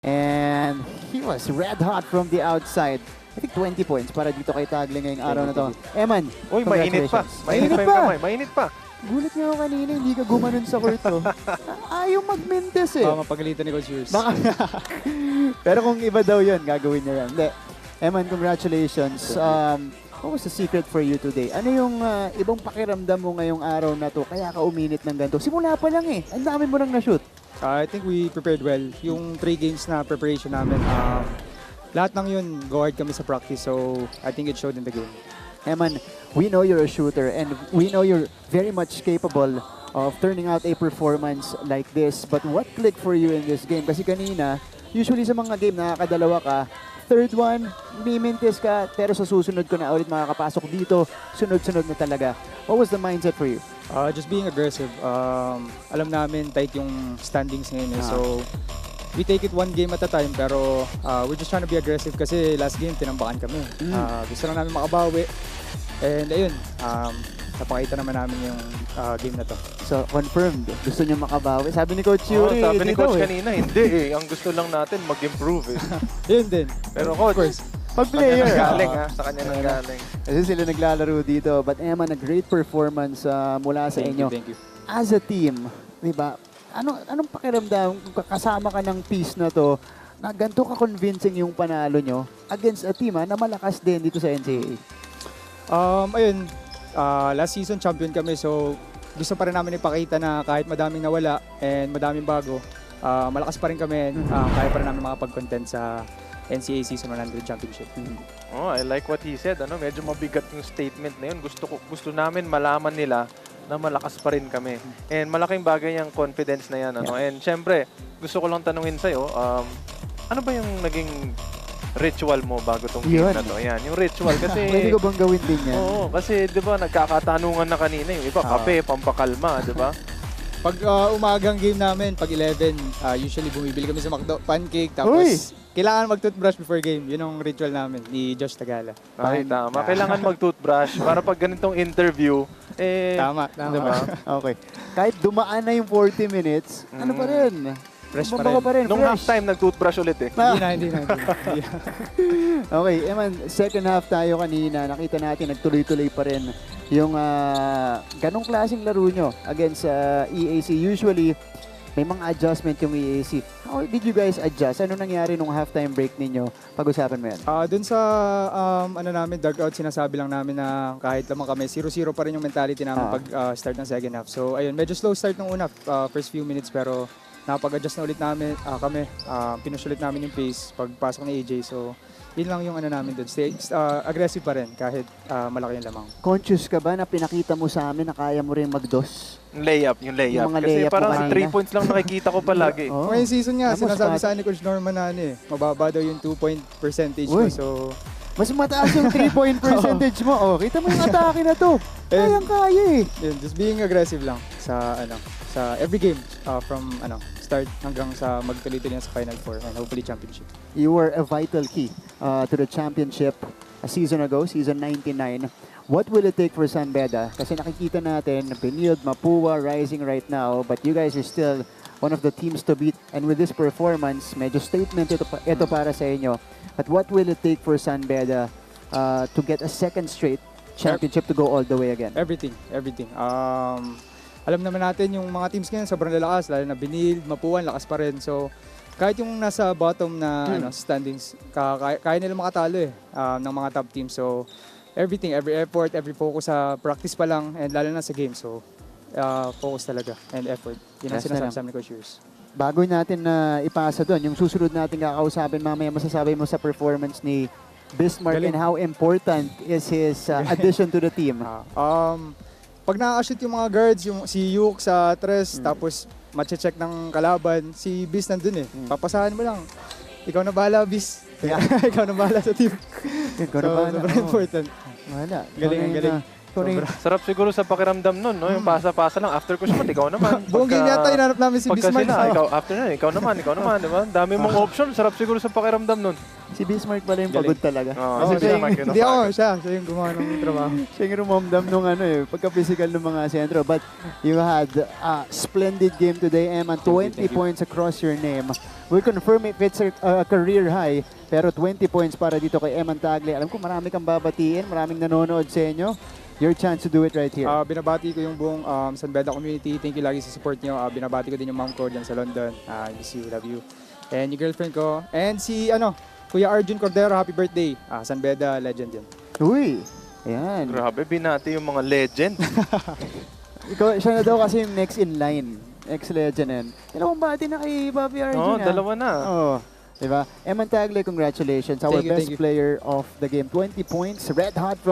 And he was red hot from the outside. I think 20 points para dito kay Tagle ngayong araw na to. Eman, Uy, mainit pa. Mainit pa yung kamay. Mainit pa. Gulat nga ako kanina, hindi ka gumanon sa court to. Ayaw mag-mintes eh. Baka mapagalitan ni Coach Yurs. Baka Pero kung iba daw yun, gagawin niya yan. Hindi. Eman, congratulations. What was the secret for you today? Ano yung ibang pakiramdam mo ngayong araw na to? Kaya ka uminit ng ganito. Simula pa lang eh. Ang dami mo nang na-shoot. I think we prepared well. Yung 3 games na preparation namin, lahat ng yun, go hard kami sa practice. So, I think it showed in the game. Eman, we know you're a shooter and we know you're very much capable of turning out a performance like this. But what clicked for you in this game? Kasi kanina, usually sa mga game, nakakadalawa ka, third one, mimintis ka, pero sa susunod ko na ulit makakapasok dito, sunod-sunod na talaga. What was the mindset for you? Just being aggressive. Alam namin tight yung standings ngayon eh. So, we take it one game at a time pero we're just trying to be aggressive kasi last game tinambakan kami. Gusto lang namin makabawi. And ayun, napakita naman namin yung game na to. So, confirmed. Gusto niyo makabawi. Sabi ni Coach Yuri, Sabi ni dito Coach eh. kanina, hindi eh. Ang gusto lang natin mag-improve eh. Yun din. Pero Of Coach, course. Pag sa kanya player. nanggaling ha. Sa kanya nanggaling. Kasi sila naglalaro dito. But Eman, a great performance mula sa inyo. Thank you. As a team, di ba? Anong pakiramdam kung kasama ka ng piece na to na ganito ka-convincing yung panalo nyo against a team na malakas din dito sa NCAA? Ayun, last season champion kami so gusto pa rin namin ipakita na kahit madaming nawala and madaming bago, malakas pa rin kami and kaya pa rin namin makapag-content sa NCAA Season 100 Championship. Oh, I like what he said. Medyo mabigat yung statement na yun. Gusto namin malaman nila na malakas pa rin kami. And malaking bagay yung confidence na yan. And syempre, gusto ko lang tanungin sa'yo, ano ba yung naging ritual mo bago tong game na to? Ayan, yung ritual kasi... Pwede ko bang gawin din yan? Oo, kasi di ba nagkakatanungan na kanina yung iba, kape, pampakalma, di ba? Pag umagang game namin, pag 11, usually bumibili kami sa McDo, pancake, tapos kailangan mag-toothbrush before game. Yun ang ritual namin ni Josh Tagala. Ay, tama. Kailangan mag-toothbrush para pag ganitong interview, Tama. diba? Okay. Kahit dumaan na yung 40 minutes, ano pa rin? Fresh pa Mabaho rin. pa rin. Nung fresh. halftime, nag-toothbrush ulit eh. Hindi na. Okay, Eman, second half tayo kanina. Nakita natin, nagtuloy-tuloy pa rin yung ganong klaseng laro nyo against EAC. Usually, may mga adjustment yung EAC. How did you guys adjust? Ano nangyari nung halftime break ninyo? Pag-usapan mo yan. Dun sa namin, dugout, sinasabi lang namin na kahit lamang kami, 0-0 pa rin yung mentality namin pag start ng second half. So ayun, medyo slow start nung una, first few minutes, pero napag-adjust na ulit namin, kami, pinush ulit namin yung pace pagpasok ni AJ. So yun lang yung namin dun. Stay aggressive pa rin kahit malaki yung lamang. Conscious ka ba na pinakita mo sa amin na kaya mo rin mag-dos? Yung layup. Yung mga Kasi layup parang mo kanina. 3 points lang nakikita ko palagi. Oo. Ngayong season nga, Tapos sinasabi sa ni Coach Norman na mababa daw yung 2-point percentage mo. Uy. So, Mas mataas yung 3-point percentage mo. Oh, kita mo yung atake na to. Kayang-kaya eh. yun, just being aggressive lang sa every game from start hanggang sa magtuloy-tuloy na sa Final Four and hopefully championship. You were a vital key to the championship a season ago, season 99. What will it take for San Beda? Kasi nakikita natin, Benilde, Mapua rising right now, but you guys are still one of the teams to beat. And with this performance, medyo statement ito para sa inyo. But what will it take for San Beda to get a second straight championship to go all the way again? Everything. Alam naman natin yung mga teams ngayon sobrang lalakas, lalo na Benilde, Mapuan, lakas pa rin. So, kahit yung nasa bottom na standings, kaya nila makatalo ng mga top teams. So, everything, every effort, every focus sa practice pa lang and lalo na sa game. So, focus talaga and effort. Yun ang sinasabi sa amin ni Coach Yurs. Bago natin na ipasa doon, yung susunod natin kakausapin mamaya, masasabi mo sa performance ni Bismarck and how important is his addition to the team? Pag nakaka-shoot yung mga guards, yung si Yuk sa tres, tapos matche-check ng kalaban, si Bis nandun eh. Papasahan mo lang. Ikaw na bahala, Bis. Ikaw na bahala sa team. Sobrang important. Wala. Galing. Sarap siguro sa pakiramdam nun, no? Yung pasa-pasa lang. After ko shot, ikaw naman. Buong game yata hinanap namin si Pagka Bismarck. sila, ikaw, after na, ikaw naman, di ba? Dami mong option. Sarap siguro sa pakiramdam nun. Si Bismarck pala yung Galing. pagod talaga. Oo, Oh, si siya, Bismarck hindi ako, siya yung gumawa ng trabaho. Siya yung rumamdam nung pagka-physical ng mga sentro. But you had a splendid game today, Eman. 20 Thank you. points across your name. We'll confirm if it's a career high, pero 20 points para dito kay Eman Tagle. Alam ko marami kang babatiin, maraming nanonood sa inyo. Your chance to do it right here. Binabati ko yung buong San Beda community. Thank you lagi sa support nyo. Binabati ko din yung mom ko dyan sa London. Miss you, love you. And yung girlfriend ko. And si, Kuya Arjun Cordero, happy birthday. San Beda, legend yan. Uy, ayan. Grabe, binati yung mga legend. Ikaw, siya na daw kasi yung next in line. Ex-legend yan. Dalawang bati na kay Bobby Arjun. Oo, dalawa na. Oo. Diba? Eman Tagle, congratulations. Our Thank you, best thank you. player of the game. 20 points, red hot from